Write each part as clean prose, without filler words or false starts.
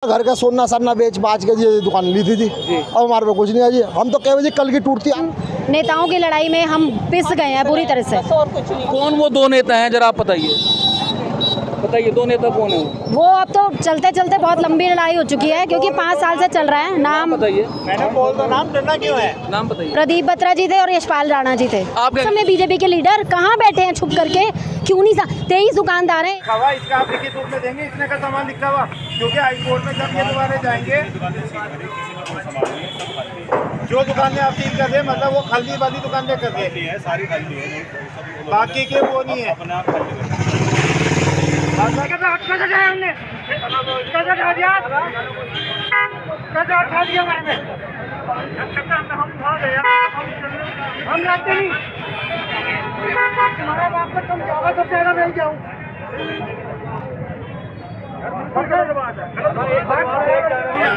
घर का सोना सन्ना बेच बाज के ये दुकान ली थी अब हमारे पे कुछ नहीं है जी। हम तो कह बजे कल की टूटती है। नेताओं की लड़ाई में हम पिस गए हैं पूरी तरह से। कौन वो दो नेता हैं, जरा आप बताइए दो नेता कौन है वो अब तो चलते चलते बहुत लंबी लड़ाई हो चुकी है, क्योंकि 5 साल से चल रहा है। नाम बताइए। मैंने बोल दो नाम डरना क्यों है? नाम बताइए। प्रदीप बत्रा जी थे और यशपाल राणा जी थे। आप क्या- समय बीजेपी के लीडर कहाँ बैठे हैं छुप करके? क्यों नहीं 23 दुकानदार हैं। हवा इसका आप लिखित रूप में देंगे, इतने का सामान लिखा हुआ, क्योंकि हाई कोर्ट में जब ये दोबारा जाएंगे जो दुकानें आप सील कर दे, मतलब वो खाली वाली दुकानें कर दे, सारी खाली है, बाकी के वो नहीं है। हम लाते नहीं, तुम्हारे बाप को तुम जाओगे तो ज्यादा मिल जाऊँ।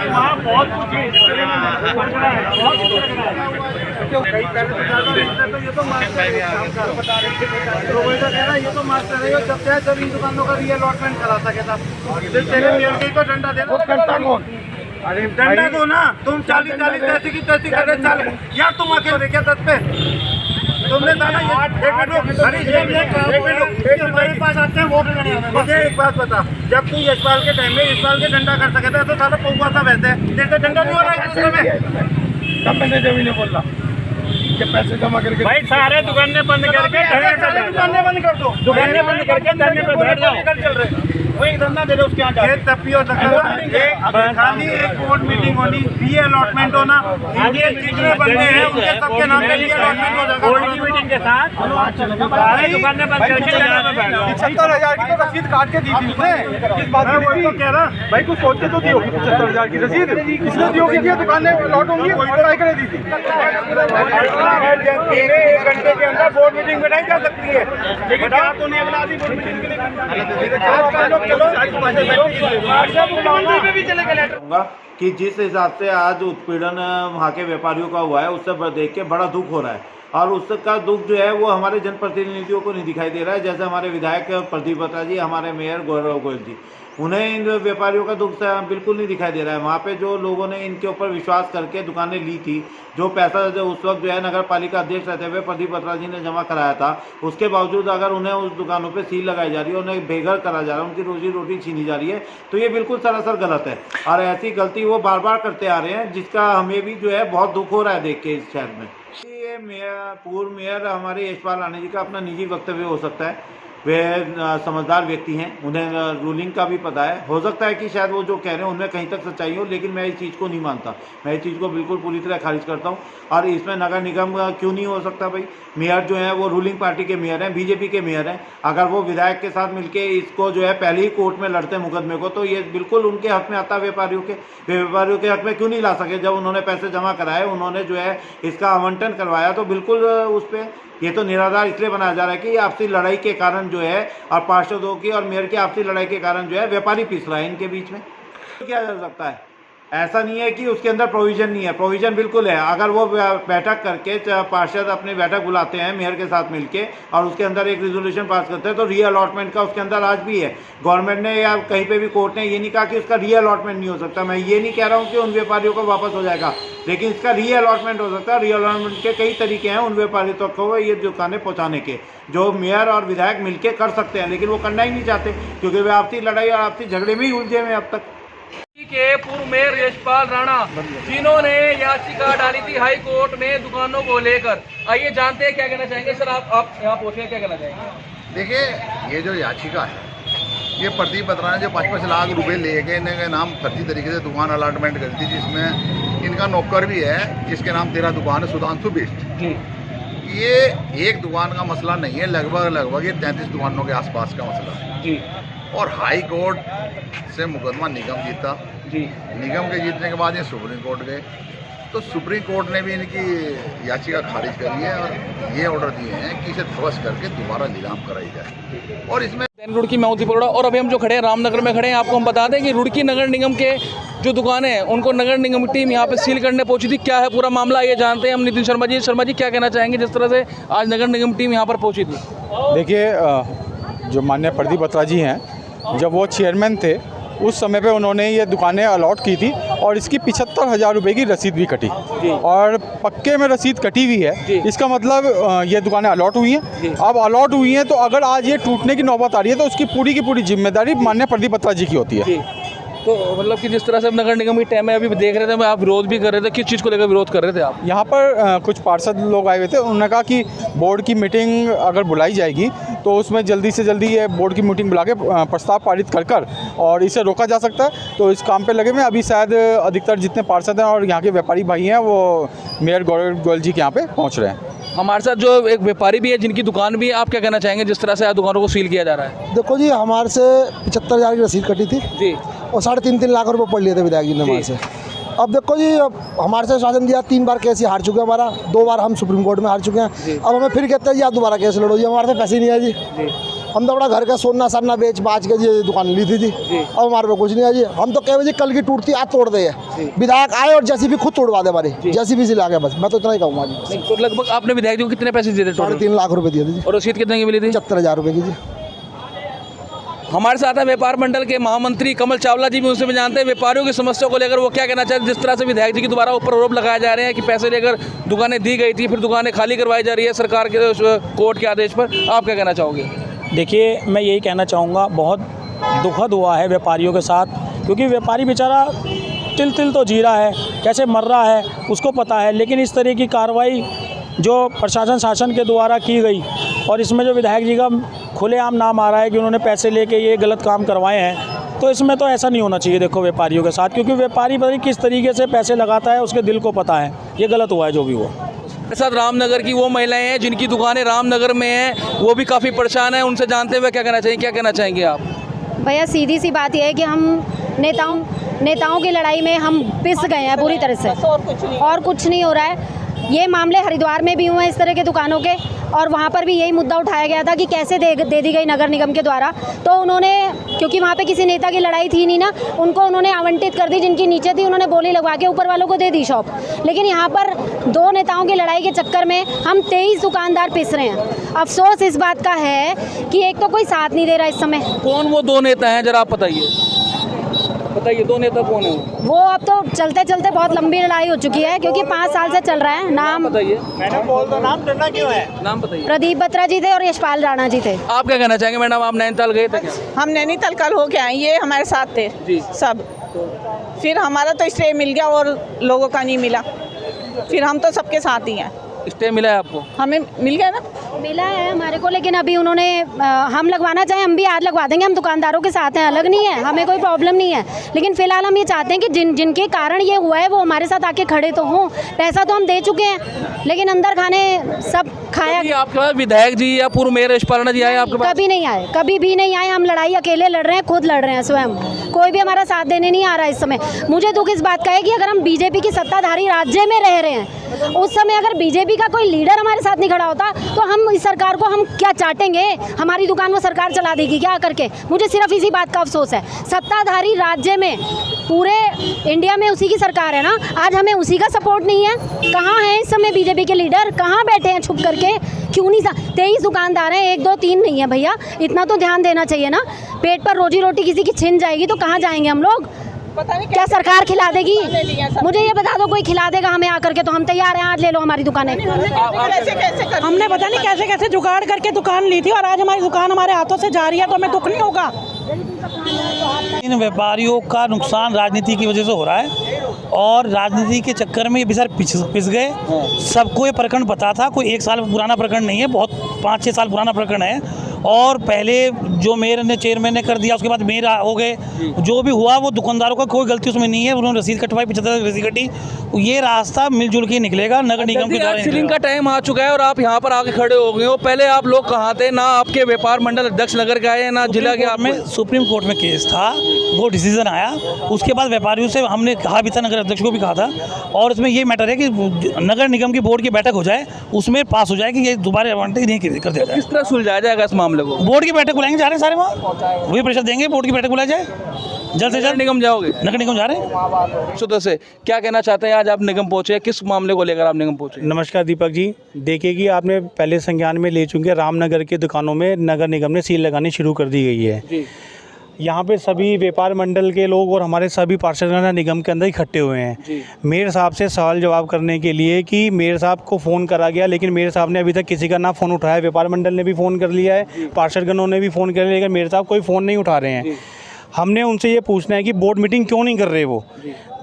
वहाँ बहुत कुछ है, ये तो मास्टर है, ये तो मास्टर है, जब चाहे जब इन दुकानों का रीअलॉटमेंट करा सके था। तेरे मेयर के को डंडा देना, करता कौन? अरे डंडा दो ना, तुम 40-40 तैसी की तैसी करके चल यार, तुम अकेले क्या 10 पे तुमने जाना। मेरे पास आते हैं वोट लेने। मुझे एक बात बता, जब तू यशपाल के टाइम में यशपाल के डंडा कर सके था तो साला पौवा सा वैसे जैसे डंडा नहीं हो रहा है। कब मैंने जमीन ने बोला कि पैसे जमा करके भाई सारे दुकानें बंद करके दुकानें बंद कर दो, दुकानें बंद करके धरने पे बैठ जाओ। चल रहे वही धंधा दे दो, उसके यहाँ ये तपियो खाली एक बोर्ड मीटिंग होनी, री अलॉटमेंट होना, ये जितने बंदे हैं उनके सबके नाम पे री अलॉटमेंट हो जाएगा। बोर्ड की मीटिंग के साथ सारी दुकानें बंद करके जगह पे बैठ जाओ। 75,000 की तो रसीद काट के दी थी उसने। इस बात में वही तो कह रहा भाई, कुछ सोच के तो दी होगी 75,000 की रसीद, इसने दी होगी कि दुकानें लॉट होंगी, ट्राई करे दी थी। 1 घंटे के अंदर बोर्ड मीटिंग बैठाई जा सकती है, लेकिन क्या तूने अगला आदमी बोर्ड मीटिंग के लिए कि जिस हिसाब से आज उत्पीड़न वहाँ के व्यापारियों का हुआ है, उससे देख के बड़ा दुख हो रहा है। और उसका दुख जो है वो हमारे जनप्रतिनिधियों को नहीं दिखाई दे रहा है। जैसे हमारे विधायक प्रदीप बत्रा जी, हमारे मेयर गौरव गोयल जी, उन्हें इन व्यापारियों का दुख बिल्कुल नहीं दिखाई दे रहा है। वहाँ पे जो लोगों ने इनके ऊपर विश्वास करके दुकानें ली थी, जो पैसा जो उस वक्त जो है नगर पालिका अध्यक्ष रहते हुए प्रदीप बत्रा जी ने जमा कराया था, उसके बावजूद अगर उन्हें उस दुकानों पे सील लगाई जा रही है, उन्हें बेघर करा जा रहा है, उनकी रोजी रोटी छीनी जा रही है, तो ये बिल्कुल सरासर गलत है। और ऐसी गलती वो बार बार करते आ रहे हैं, जिसका हमें भी जो है बहुत दुख हो रहा है देख के इस शहर में। ये पूर्व मेयर हमारे यशपाल राणा जी का अपना निजी वक्तव्य हो सकता है, वे समझदार व्यक्ति हैं, उन्हें रूलिंग का भी पता है। हो सकता है कि शायद वो जो कह रहे हैं उनमें कहीं तक सच्चाई हो, लेकिन मैं इस चीज़ को नहीं मानता। मैं इस चीज़ को बिल्कुल पूरी तरह खारिज करता हूँ। और इसमें नगर निगम क्यों नहीं हो सकता भाई? मेयर जो है वो रूलिंग पार्टी के मेयर हैं, बीजेपी के मेयर हैं। अगर वो विधायक के साथ मिलके इसको जो है पहले ही कोर्ट में लड़ते मुकदमे को, तो ये बिल्कुल उनके हक में आता। व्यापारियों के हक में क्यों नहीं ला सके? जब उन्होंने पैसे जमा कराए, उन्होंने जो है इसका आवंटन करवाया, तो बिल्कुल उस पर ये तो निराधार इसलिए बनाया जा रहा है कि आपसी लड़ाई के कारण जो है, और पार्षदों की और मेयर की आपसी लड़ाई के कारण जो है व्यापारी पिस रहा है इनके बीच में। तो किया जा सकता है? ऐसा नहीं है कि उसके अंदर प्रोविजन नहीं है, प्रोविजन बिल्कुल है। अगर वो बैठक करके पार्षद अपनी बैठक बुलाते हैं मेयर के साथ मिलके और उसके अंदर एक रिजोल्यूशन पास करते हैं, तो री अलॉटमेंट का उसके अंदर आज भी है। गवर्नमेंट ने या कहीं पे भी कोर्ट ने ये नहीं कहा कि उसका री अलॉटमेंट नहीं हो सकता। मैं ये नहीं कह रहा हूँ कि उन व्यापारियों को वापस हो जाएगा, लेकिन इसका री अलॉटमेंट हो सकता है। री अलॉटमेंट के कई तरीके हैं उन व्यापारियों तक को ये दुकानें पहुँचाने के, जो मेयर और विधायक मिलकर कर सकते हैं, लेकिन वो करना ही नहीं चाहते, क्योंकि वे आपसी लड़ाई और आपसी झगड़े में ही उलझे हुए अब तक। के पूर्व मेयर यशपाल राणा, जिन्होंने याचिका डाली थी हाई कोर्ट में दुकानों को लेकर, आइए जानते हैं क्या कहना चाहेंगे। सर आप यहाँ पहुंचे, क्या कहना चाहेंगे? देखिए, ये जो याचिका है, ये प्रदीप बत्रा ने जो 5-5 लाख रुपए लेके इनके नाम फर्जी तरीके से दुकान अलॉटमेंट करी थी, जिसमें इनका नौकर भी है, जिसके नाम 13 दुकान है, सुधांशु बिष्ट। ये एक दुकान का मसला नहीं है, लगभग ये 33 दुकानों के आसपास का मसला है जी। और हाई कोर्ट से मुकदमा निगम जीता जी। निगम के जीतने के बाद ये सुप्रीम कोर्ट गए, तो सुप्रीम कोर्ट ने भी इनकी याचिका खारिज करी है और ये ऑर्डर दिए हैं कि इसे ध्वस्त करके दोबारा नीलाम कराई जाए। और इसमें रुड़की में होती पड़ा। और अभी हम जो खड़े हैं रामनगर में खड़े हैं, आपको हम बता दें कि रुड़की नगर निगम के जो दुकानें हैं उनको नगर निगम की टीम यहाँ पे सील करने पहुंची थी। क्या है पूरा मामला ये जानते हैं हम नितिन शर्मा जी। शर्मा जी क्या कहना चाहेंगे जिस तरह से आज नगर निगम टीम यहाँ पर पहुंची थी? देखिए, जो माननीय प्रदीप बत्रा जी हैं, जब वो चेयरमैन थे उस समय पे उन्होंने ये दुकानें अलॉट की थी और इसकी 75,000 रुपये की रसीद भी कटी और पक्के में रसीद कटी हुई है। इसका मतलब ये दुकानें अलॉट हुई हैं। अब अलॉट हुई हैं तो अगर आज ये टूटने की नौबत आ रही है तो उसकी पूरी की पूरी जिम्मेदारी माननीय प्रदीप बत्रा जी की होती है। तो मतलब कि जिस तरह से अब नगर निगम की टाइम में अभी देख रहे थे, आप विरोध भी कर रहे थे, किस चीज़ को लेकर विरोध कर रहे थे आप? यहाँ पर कुछ पार्षद लोग आए हुए थे, उन्होंने कहा कि बोर्ड की मीटिंग अगर बुलाई जाएगी तो उसमें जल्दी से जल्दी ये बोर्ड की मीटिंग बुला के प्रस्ताव पारित कर और इसे रोका जा सकता है। तो इस काम पे लगे हुए अभी शायद अधिकतर जितने पार्षद हैं और यहाँ के व्यापारी भाई हैं वो मेयर गोयल जी के यहाँ पे पहुँच रहे हैं। हमारे साथ जो एक व्यापारी भी है जिनकी दुकान भी है, आप क्या कहना चाहेंगे जिस तरह से आज दुकानों को सील किया जा रहा है? देखो जी, हमारे से 75,000 की रसीद कटी थी जी और 3.5 लाख रुपए पड़ लिए थे विधायक जी ने हमारे से। अब देखो जी, अब हमारे से शासन दिया 3 बार केस हार चुके हैं, हमारा 2 बार हम सुप्रीम कोर्ट में हार चुके हैं। अब हमें फिर कहते हैं जी आप दोबारा केस लड़ो जी, हमारे से पैसे नहीं है जी। हम तो बड़ा घर का सोना सन्ना बेच बाच के जी दुकान ली थी अब हमारे पे कुछ नहीं है जी। हम तो कह बजे कल की टूटती आज तोड़ दे, विधायक आए और जैसी भी खुद तोड़वा दे हमारी, जैसी भी ला गया। बस मैं तो इतना ही कहूँगा जी। तो लगभग आपने विधायक जी को कितने पैसे दिए थे? 3.5 लाख रुपए दिए थे जी। और रसीद कितने की मिली थी? 75,000 रुपये की जी। हमारे साथ है व्यापार मंडल के महामंत्री कमल चावला जी भी, उनसे भी जानते हैं व्यापारियों की समस्या को लेकर वो क्या कहना चाहते हैं। जिस तरह से विधायक जी के द्वारा ऊपर आरोप लगाए जा रहे हैं कि पैसे लेकर दुकानें दी गई थी, फिर दुकानें खाली करवाई जा रही है सरकार के कोर्ट के आदेश पर, आप क्या कहना चाहोगे? देखिए, मैं यही कहना चाहूँगा, बहुत दुखद हुआ है व्यापारियों के साथ, क्योंकि व्यापारी बेचारा तिल तो जी रहा है, कैसे मर रहा है उसको पता है। लेकिन इस तरह की कार्रवाई जो प्रशासन शासन के द्वारा की गई और इसमें जो विधायक जी का खुलेआम नाम आ रहा है कि उन्होंने पैसे लेके ये गलत काम करवाए हैं, तो इसमें तो ऐसा नहीं होना चाहिए। देखो व्यापारियों के साथ, क्योंकि व्यापारी पता नहीं किस तरीके से पैसे लगाता है, उसके दिल को पता है। ये गलत हुआ है जो भी हुआ। मेरे साथ रामनगर की वो महिलाएं हैं जिनकी दुकानें रामनगर में हैं, वो भी काफ़ी परेशान हैं। उनसे जानते हुए क्या कहना चाहिए, क्या कहना चाहेंगे आप? भैया सीधी सी बात यह है कि हम नेताओं की लड़ाई में हम पिस गए हैं पूरी तरह से, और कुछ नहीं हो रहा है। ये मामले हरिद्वार में भी हुए हैं इस तरह के दुकानों के, और वहाँ पर भी यही मुद्दा उठाया गया था कि कैसे दे दी गई नगर निगम के द्वारा। तो उन्होंने, क्योंकि वहाँ पे किसी नेता की लड़ाई थी नहीं ना, उनको उन्होंने आवंटित कर दी, जिनकी नीचे थी उन्होंने बोली लगवा के ऊपर वालों को दे दी शॉप। लेकिन यहाँ पर 2 नेताओं की लड़ाई के चक्कर में हम 23 दुकानदार पिस रहे हैं। अफसोस इस बात का है कि एक तो कोई साथ नहीं दे रहा इस समय। कौन वो 2 नेता हैं, जरा आप बताइए 2 नेता कौन है वो? अब तो चलते चलते बहुत लंबी लड़ाई हो चुकी है, क्योंकि 5 साल से चल रहा है। नाम बताइए। मैडम बोल दो, नाम डरना क्यों है? नाम बताइए। प्रदीप बत्रा जी थे और यशपाल राणा जी थे। आप क्या कहना चाहेंगे मैडम? आप नैनीताल गए थे क्या? हम नैनीताल कल हो के आए, ये हमारे साथ थे जी सब। फिर हमारा तो स्टे मिल गया और लोगों का नहीं मिला, फिर हम तो सबके साथ ही हैं। स्टे मिला है आपको? हमें मिल गया ना, मिला है हमारे को, लेकिन अभी उन्होंने हम लगवाना चाहें हम भी आज लगवा देंगे। हम दुकानदारों के साथ हैं, अलग नहीं है, हमें कोई प्रॉब्लम नहीं है। लेकिन फिलहाल हम ये चाहते हैं कि जिनके कारण ये हुआ है वो हमारे साथ आके खड़े तो हों। पैसा तो हम दे चुके हैं, लेकिन अंदर खाने सब खाया। आपके पास विधायक जी या पूर्व मेयर यशपाल जी आए आपके पास? कभी नहीं आए, कभी भी नहीं आए। हम लड़ाई अकेले लड़ रहे हैं, खुद लड़ रहे हैं स्वयं। कोई भी हमारा साथ देने नहीं आ रहा है इस समय। मुझे दुख इस बात का है कि अगर हम बीजेपी की सत्ताधारी राज्य में रह रहे हैं, उस समय अगर बीजेपी का कोई लीडर हमारे साथ नहीं खड़ा होता तो हम इस सरकार को हम क्या चाटेंगे? हमारी दुकान वो सरकार चला देगी क्या करके? मुझे सिर्फ इसी बात का अफसोस है। सत्ताधारी राज्य में, पूरे इंडिया में उसी की सरकार है ना, आज हमें उसी का सपोर्ट नहीं है। कहाँ है इस समय बीजेपी के लीडर? कहाँ बैठे हैं छुप करके? क्यों नहीं? 23 दुकानदार हैं, 1 2 3 नहीं है भैया, इतना तो ध्यान देना चाहिए ना। पेट पर रोजी रोटी किसी की छिन जाएगी तो कहाँ जाएंगे हम लोग? पता नहीं क्या सरकार खिला देगी? मुझे ये बता दो, कोई खिला देगा हमें आकर के तो हम तैयार हैं। आज ले लो हमारी दुकानें। हमने पता नहीं कैसे कैसे जुगाड़ करके दुकान ली थी और आज हमारी दुकान हमारे हाथों से जा रही है, तो हमें दुख नहीं होगा? इन व्यापारियों का नुकसान राजनीति की वजह से हो रहा है, और राजनीति के चक्कर में ये बेचारे पिस गए। सबको ये प्रकरण पता था, कोई 1 साल पुराना प्रकरण नहीं है, बहुत 5-6 साल पुराना प्रकरण है। और पहले जो मेयर ने, चेयरमैन ने कर दिया, उसके बाद मेयर हो गए। जो भी हुआ वो दुकानदारों का कोई गलती उसमें नहीं है, उन्होंने रसीद कटवाई, 75 रसीद कटी। ये रास्ता मिलजुल के निकलेगा नगर निगम के द्वारा। सीलिंग का टाइम आ चुका है और आप यहाँ पर आके खड़े हो गए हो। पहले आप लोग कहाँ थे? ना आपके व्यापार मंडल अध्यक्ष नगर के आए, ना जिला के। आप में सुप्रीम कोर्ट में केस था, वो डिसीजन आया, उसके बाद व्यापारियों से हमने कहा भी था, नगर अध्यक्ष को भी कहा था। और इसमें ये मैटर है कि नगर निगम की बोर्ड की बैठक हो जाए, उसमें पास हो जाए कि ये दोबारा आवंटित नहीं कर दिया जाए। किस तरह सुलझाया जाएगा इस मामले को? बोर्ड की बैठक बुलाएंगे, जा रहे हैं सारे वहाँ, वही प्रेशर देंगे, बोर्ड की बैठक बुलाई जाए जल्द से जल्द। निगम जाओगे? नगर निगम जा रहे हैं। शुद्ध से क्या कहना चाहते हैं? आज आप निगम पहुंचे, किस मामले को लेकर आप निगम पहुंचे? नमस्कार दीपक जी, देखिए कि आपने पहले संज्ञान में ले चुके रामनगर की दुकानों में नगर निगम ने सील लगानी शुरू कर दी गई है। यहाँ पे सभी व्यापार मंडल के लोग और हमारे सभी पार्षदगण निगम के अंदर इकट्ठे हुए हैं मेयर साहब से सवाल जवाब करने के लिए कि मेयर साहब को फ़ोन करा गया, लेकिन मेयर साहब ने अभी तक किसी का ना फ़ोन उठाया। व्यापार मंडल ने भी फ़ोन कर लिया है, पार्षदगणों ने भी फ़ोन कर लिया, लेकिन मेयर साहब कोई फ़ोन नहीं उठा रहे हैं। हमने उनसे ये पूछना है कि बोर्ड मीटिंग क्यों नहीं कर रहे वो,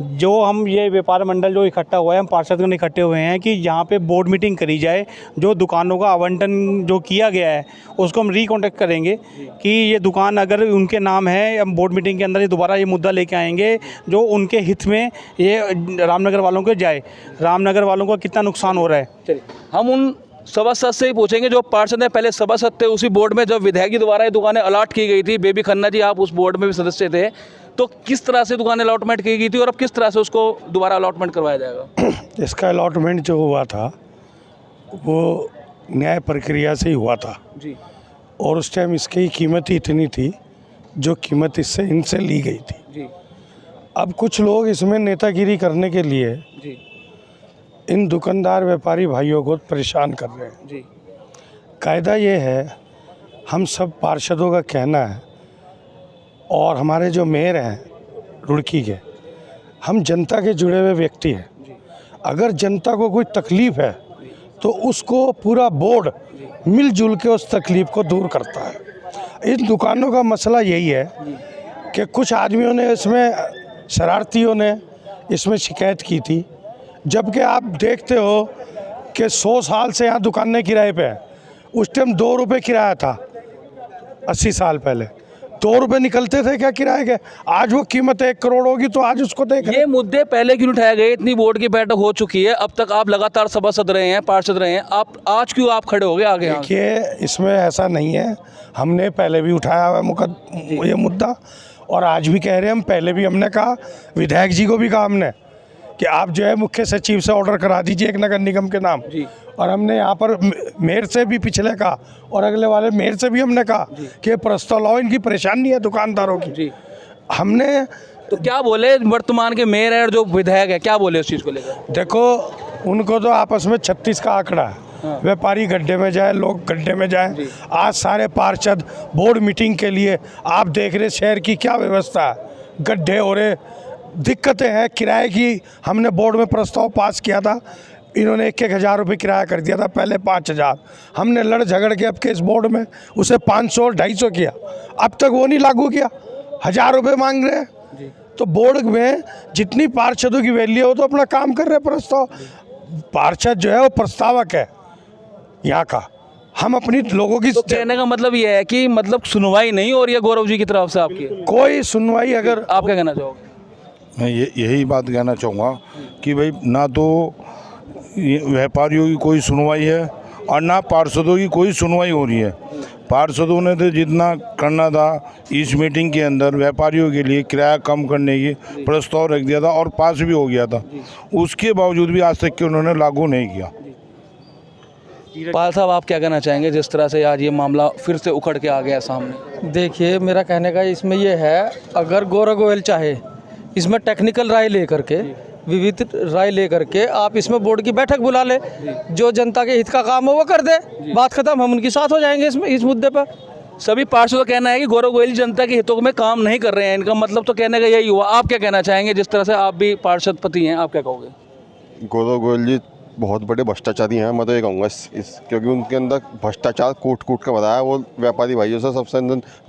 जो हम ये व्यापार मंडल जो इकट्ठा हुआ है, हम पार्षदगण इकट्ठे हुए हैं कि यहाँ पे बोर्ड मीटिंग करी जाए। जो दुकानों का आवंटन जो किया गया है उसको हम रिकॉन्टेक्ट करेंगे कि ये दुकान अगर उनके नाम है, हम बोर्ड मीटिंग के अंदर ये दोबारा ये मुद्दा लेके आएंगे जो उनके हित में ये रामनगर वालों को जाए। रामनगर वालों को कितना नुकसान हो रहा है। हम उन सभासद से ही पूछेंगे जो पार्षद हैं, पहले सभासद थे उसी बोर्ड में जब विधायक के द्वारा ये दुकानें अलॉट की गई थी। बेबी खन्ना जी, आप उस बोर्ड में भी सदस्य थे, तो किस तरह से दुकानें अलॉटमेंट की गई थी और अब किस तरह से उसको दोबारा अलॉटमेंट करवाया जाएगा? इसका अलॉटमेंट जो हुआ था वो न्याय प्रक्रिया से ही हुआ था जी, और उस टाइम इसकी कीमत ही इतनी थी जो कीमत इनसे ली गई थी जी। अब कुछ लोग इसमें नेतागिरी करने के लिए जी इन दुकानदार व्यापारी भाइयों को परेशान कर रहे हैं जी। कायदा ये है, हम सब पार्षदों का कहना है और हमारे जो मेयर हैं रुड़की के, हम जनता के जुड़े हुए व्यक्ति हैं। अगर जनता को कोई तकलीफ़ है तो उसको पूरा बोर्ड मिलजुल के उस तकलीफ़ को दूर करता है। इन दुकानों का मसला यही है कि कुछ आदमियों ने इसमें, शरारतियों ने इसमें शिकायत की थी, जबकि आप देखते हो कि 100 साल से यहाँ दुकानें किराए पे हैं। उस टाइम 2 रुपये किराया था 80 साल पहले, 2 रुपये निकलते थे क्या किराए के। आज वो कीमत 1 करोड़ होगी तो आज उसको देख। ये मुद्दे पहले क्यों उठाए गए? इतनी बोर्ड की बैठक हो चुकी है, अब तक आप लगातार सभासद रहे हैं, पार्षद रहे हैं, आप आज क्यों आप खड़े हो गए आगे? देखिए, इसमें ऐसा नहीं है, हमने पहले भी उठाया हुआ ये मुद्दा और आज भी कह रहे हैं। हम पहले भी हमने कहा, विधायक जी को भी कहा हमने कि आप जो है मुख्य सचिव से ऑर्डर करा दीजिए एक नगर निगम के नाम जी। और हमने यहाँ पर मेयर से भी पिछले कहा और अगले वाले मेयर से भी हमने कहा कि प्रस्ताव लाओ, इनकी परेशानी है दुकानदारों की जी। हमने तो क्या बोले वर्तमान के मेयर है और जो विधायक है, क्या बोले उस चीज़ को लेकर? देखो, उनको तो आपस में 36 का आंकड़ा है। व्यापारी गड्ढे में जाए, लोग गड्ढे में जाए। आज सारे पार्षद बोर्ड मीटिंग के लिए, आप देख रहे शहर की क्या व्यवस्था है, गड्ढे हो रहे, दिक्कतें हैं। किराए की हमने बोर्ड में प्रस्ताव पास किया था, इन्होंने 1-1 हज़ार रुपये किराया कर दिया था, पहले 5,000। हमने लड़ झगड़ के अब के इस बोर्ड में उसे 500 और 250 किया, अब तक वो नहीं लागू किया, 1,000 रुपये मांग रहे हैं। तो बोर्ड में जितनी पार्षदों की वैल्यू हो तो अपना काम कर रहे हैं। प्रस्ताव पार्षद जो है वो प्रस्तावक है यहाँ का, हम अपनी लोगों की। तो कहने का मतलब ये है कि मतलब सुनवाई नहीं हो रही है गौरव जी की तरफ से आपकी? कोई सुनवाई। अगर आप क्या कहना चाहोगे? मैं यही बात कहना चाहूँगा कि भाई ना तो व्यापारियों की कोई सुनवाई है और ना पार्षदों की कोई सुनवाई हो रही है। पार्षदों ने तो जितना करना था इस मीटिंग के अंदर व्यापारियों के लिए किराया कम करने की प्रस्ताव रख दिया था और पास भी हो गया था, उसके बावजूद भी आज तक के उन्होंने लागू नहीं किया। पाल साहब, आप क्या कहना चाहेंगे जिस तरह से आज ये मामला फिर से उखड़ के आ गया सामने? देखिए, मेरा कहने का इसमें ये है, अगर गौरव गोयल चाहे इसमें टेक्निकल राय लेकर के, विविध राय लेकर के आप इसमें बोर्ड की बैठक बुला ले, जो जनता के हित का काम हो वो कर दे, बात खत्म, हम उनके साथ हो जाएंगे इसमें, इस मुद्दे पर। सभी पार्षदों का कहना है कि गौरव गोयल जनता के हितों में काम नहीं कर रहे हैं, इनका मतलब तो कहने का यही हुआ। आप क्या कहना चाहेंगे जिस तरह से आप भी पार्षद पति हैं, आप क्या कहोगे? गौरव गोयल जी बहुत बड़े भ्रष्टाचारी हैं, मैं तो ये कहूँगा क्योंकि उनके अंदर भ्रष्टाचार कूट कूट कर भरा है। वो व्यापारी भाइयों से, सबसे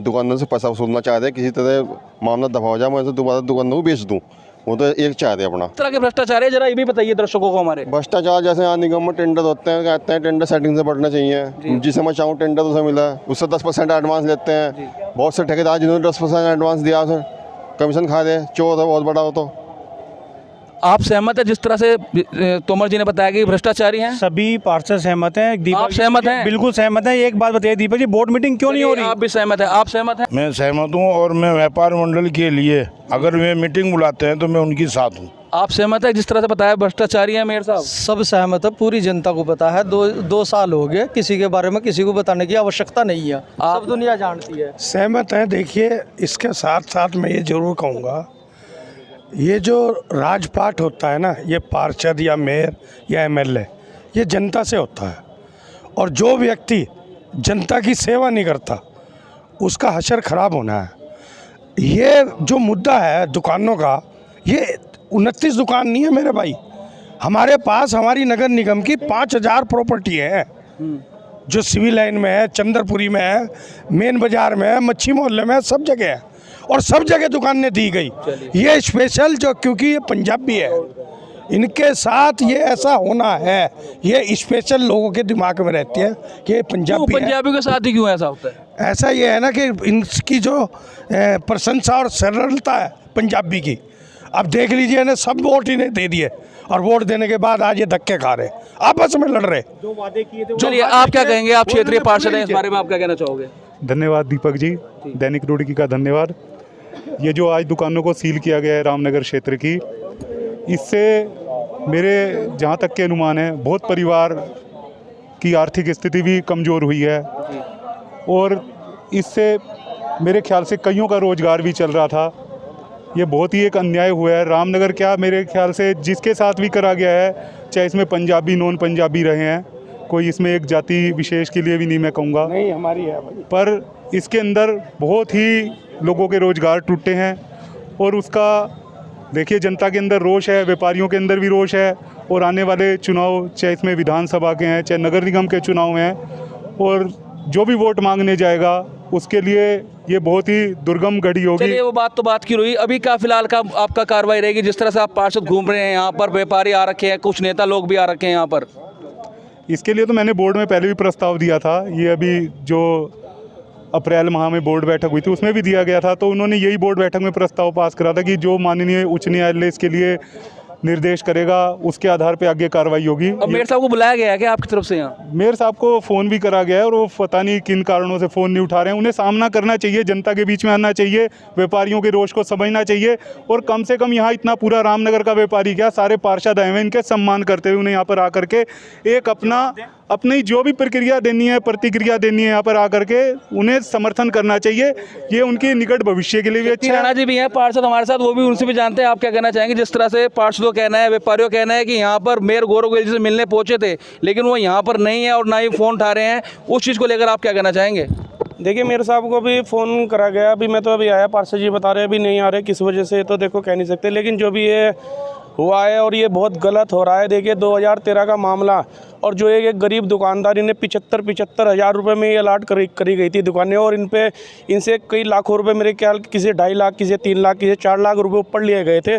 दुकानदार से पैसा वसूलना चाह रहे हैं, किसी तरह मामला दफा हो जाए, मैं तो दोबारा दुकानदार को बेच दूँ, वो तो एक चाह रहे अपना। इस तरह के भ्रष्टाचार है, जरा ये भी बताइए दर्शकों को हमारे। भ्रष्टाचार जैसे यहाँ निगम में टेंडर होते हैं, कहते हैं टेंडर सेटिंग से बढ़ना चाहिए, जिसे मैं चाहूँ टेंडर उसे मिला, उससे 10% एडवांस लेते हैं। बहुत से ठेकेदार जिन्होंने 10% एडवांस दिया उसे कमीशन खा रहे, चोर है बहुत बड़ा हो। तो आप सहमत है जिस तरह से तोमर जी ने बताया कि भ्रष्टाचारी हैं? सभी पार्षद सहमत हैं। आप सहमत हैं? बिल्कुल सहमत हैं। एक बात बताइए दीपक जी, बोर्ड मीटिंग क्यों नहीं हो रही? आप भी सहमत हैं? आप सहमत हैं? मैं सहमत हूँ और मैं व्यापार मंडल के लिए अगर वे मीटिंग बुलाते हैं तो मैं उनकी साथ हूँ। आप सहमत है जिस तरह से बताया भ्रष्टाचारी हैं मेयर साहब? सब सहमत है, पूरी जनता को पता है। दो साल हो गए, किसी के बारे में किसी को बताने की आवश्यकता नहीं है, सब दुनिया जानती है। सहमत है। देखिए, इसके साथ साथ मैं ये जरूर कहूँगा, ये जो राजपाट होता है ना, ये पार्षद या मेयर या एमएलए, ये जनता से होता है। और जो व्यक्ति जनता की सेवा नहीं करता उसका हशर खराब होना है। ये जो मुद्दा है दुकानों का, ये 29 दुकान नहीं है मेरे भाई। हमारे पास हमारी नगर निगम की 5000 प्रॉपर्टी है जो सिविल लाइन में है, चंद्रपुरी में है, मेन बाजार में है, मच्छी मोहल्ले में है, सब जगह है और सब जगह दुकानें दी गई। ये स्पेशल जो, क्योंकि ये पंजाबी है, इनके साथ ये ऐसा होना है, ये स्पेशल लोगों के दिमाग में रहती है कि ये पंजाबी है। पंजाबियों के साथ ही क्यों ऐसा होता है? ऐसा ये है ना कि इनकी जो प्रशंसा और सरलता है पंजाबी की, अब देख लीजिए ना, सब वोट इन्हें दे दिए और वोट देने के बाद आज ये धक्के खा रहे, आपस में लड़ रहे। जो वादे किए थे, चलिए आप क्या कहेंगे, आप क्षेत्रीय पार्षद हैं, इस बारे में आप क्या कहना चाहोगे? धन्यवाद दीपक जी, दैनिक रुड़की का धन्यवाद। ये जो आज दुकानों को सील किया गया है रामनगर क्षेत्र की, इससे मेरे जहाँ तक के अनुमान है, बहुत परिवार की आर्थिक स्थिति भी कमज़ोर हुई है और इससे मेरे ख्याल से कईयों का रोज़गार भी चल रहा था। ये बहुत ही एक अन्याय हुआ है। रामनगर क्या, मेरे ख्याल से जिसके साथ भी करा गया है, चाहे इसमें पंजाबी नॉन पंजाबी रहे हैं, कोई इसमें एक जाति विशेष के लिए भी नहीं मैं कहूँगा, नहीं हमारी है भाई। पर इसके अंदर बहुत ही लोगों के रोज़गार टूटे हैं और उसका देखिए जनता के अंदर रोष है, व्यापारियों के अंदर भी रोष है और आने वाले चुनाव, चाहे इसमें विधानसभा के हैं, चाहे नगर निगम के चुनाव हैं, और जो भी वोट मांगने जाएगा उसके लिए ये बहुत ही दुर्गम घड़ी होगी। चलिए वो बात तो बात की रही, अभी क्या फिलहाल का आपका कार्रवाई रहेगी? जिस तरह से आप पार्षद घूम रहे हैं, यहाँ पर व्यापारी आ रखे हैं, कुछ नेता लोग भी आ रखे हैं यहाँ पर। इसके लिए तो मैंने बोर्ड में पहले भी प्रस्ताव दिया था, ये अभी जो अप्रैल माह में बोर्ड बैठक हुई थी उसमें भी दिया गया था, तो उन्होंने यही बोर्ड बैठक में प्रस्ताव पास करा था कि जो माननीय उच्च न्यायालय इसके लिए निर्देश करेगा उसके आधार पे आगे कार्रवाई होगी। अब मेयर साहब को बुलाया गया है क्या आपकी तरफ से? यहाँ मेयर साहब को फ़ोन भी करा गया है और वो पता नहीं किन कारणों से फ़ोन नहीं उठा रहे हैं। उन्हें सामना करना चाहिए, जनता के बीच में आना चाहिए, व्यापारियों के रोष को समझना चाहिए और कम से कम यहाँ इतना पूरा रामनगर का व्यापारी क्या, सारे पार्षद आए हुए, इनके सम्मान करते हुए उन्हें यहाँ पर आकर के एक अपनी जो भी प्रक्रिया देनी है, प्रतिक्रिया देनी है, यहाँ पर आकर के उन्हें समर्थन करना चाहिए। ये उनके निकट भविष्य के लिए भी अच्छा है। राणा जी भी हैं पार्षद हमारे साथ, वो भी उनसे भी जानते हैं, आप क्या कहना चाहेंगे? जिस तरह से पार्षदों कहना है, व्यापारियों कहना है कि यहाँ पर मेयर गौरव गोयल जी से मिलने पहुँचे थे लेकिन वो यहाँ पर नहीं है और ना ही फ़ोन उठा रहे हैं, उस चीज़ को लेकर आप क्या कहना चाहेंगे? देखिए मेयर साहब को भी फ़ोन करा गया, अभी मैं तो अभी आया, पार्षद जी बता रहे हैं अभी नहीं आ रहे, किस वजह से तो देखो कह नहीं सकते, लेकिन जो भी ये हुआ है और ये बहुत गलत हो रहा है। देखिए 2013 का मामला, और जो एक गरीब दुकानदार, इन्हें 75 हज़ार रुपये में ये अलाट करी गई थी दुकानें और इनसे कई लाखों रुपए, मेरे ख्याल किसी 2.5 लाख, किसी 3 लाख, किसी 4 लाख रुपए ऊपर लिए गए थे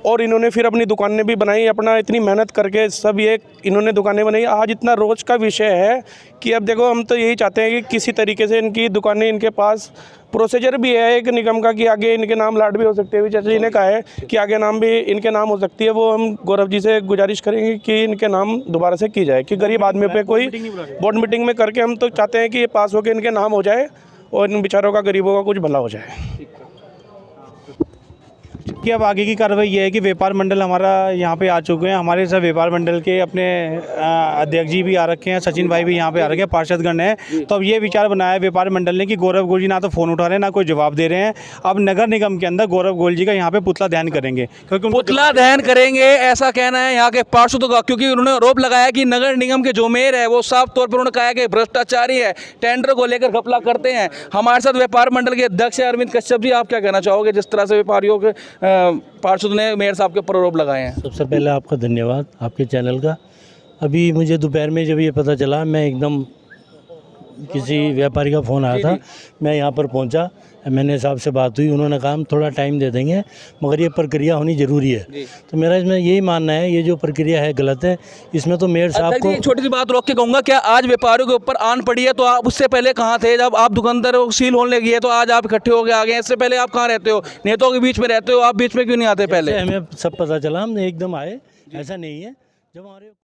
और इन्होंने फिर अपनी दुकानें भी बनाई, अपना इतनी मेहनत करके सब ये इन्होंने दुकानें बनाई। आज इतना रोज का विषय है कि अब देखो हम तो यही चाहते हैं कि किसी तरीके से इनकी दुकानें, इनके पास प्रोसीजर भी है एक निगम का कि आगे इनके नाम लाट भी हो सकते हैं, चाचा जी ने कहा है कि आगे नाम भी इनके नाम हो सकती है, वो हम गौरव जी से गुजारिश करेंगे कि इनके नाम दोबारा से की जाए कि गरीब आदमियों पे कोई बोर्ड मीटिंग में करके, हम तो चाहते हैं कि ये पास होकर इनके नाम हो जाए और इन बेचारों का, गरीबों का कुछ भला हो जाए। कि अब आगे की कार्रवाई ये है कि व्यापार मंडल हमारा यहाँ पे आ चुके हैं, हमारे सब व्यापार मंडल के अपने अध्यक्ष जी भी आ रखे हैं, सचिन भाई भी यहाँ पे आ रखे हैं, पार्षदगण हैं। तो अब ये विचार बनाया है व्यापार मंडल ने कि गौरव गोयल जी ना तो फ़ोन उठा रहे हैं ना कोई जवाब दे रहे हैं, अब नगर निगम के अंदर गौरव गोयल जी का यहाँ पे पुतला दहन करेंगे, क्योंकि पुतला दहन करेंगे ऐसा कहना है यहाँ के पार्षदों का, क्योंकि उन्होंने आरोप लगाया कि नगर निगम के जो मेयर है वो साफ तौर पर उन्होंने कहा है कि भ्रष्टाचारी है, टेंडर को लेकर घपला करते हैं। हमारे साथ व्यापार मंडल के अध्यक्ष अरविंद कश्यप जी, आप क्या कहना चाहोगे जिस तरह से व्यापारियों के पार्षद ने मेयर साहब के ऊपर आरोप लगाए हैं? सबसे पहले आपका धन्यवाद आपके चैनल का। अभी मुझे दोपहर में जब ये पता चला, मैं एकदम किसी व्यापारी का फ़ोन आया था, मैं यहाँ पर पहुँचा, मैंने साहब से बात हुई, उन्होंने कहा हम थोड़ा टाइम दे देंगे मगर ये प्रक्रिया होनी ज़रूरी है। तो मेरा इसमें यही मानना है ये जो प्रक्रिया है गलत है, इसमें तो मेयर साहब को छोटी सी बात रोक के कहूँगा, क्या आज व्यापारियों के ऊपर आन पड़ी है? तो आप उससे पहले कहाँ थे? जब आप दुकानदार सील होने लगी है तो आज आप इकट्ठे हो गए आ गए, इससे पहले आप कहाँ रहते हो? नेताओं के बीच में रहते हो, आप बीच में क्यों नहीं आते? पहले हमें सब पता चला, हम एकदम आए, ऐसा नहीं है। जब हमारे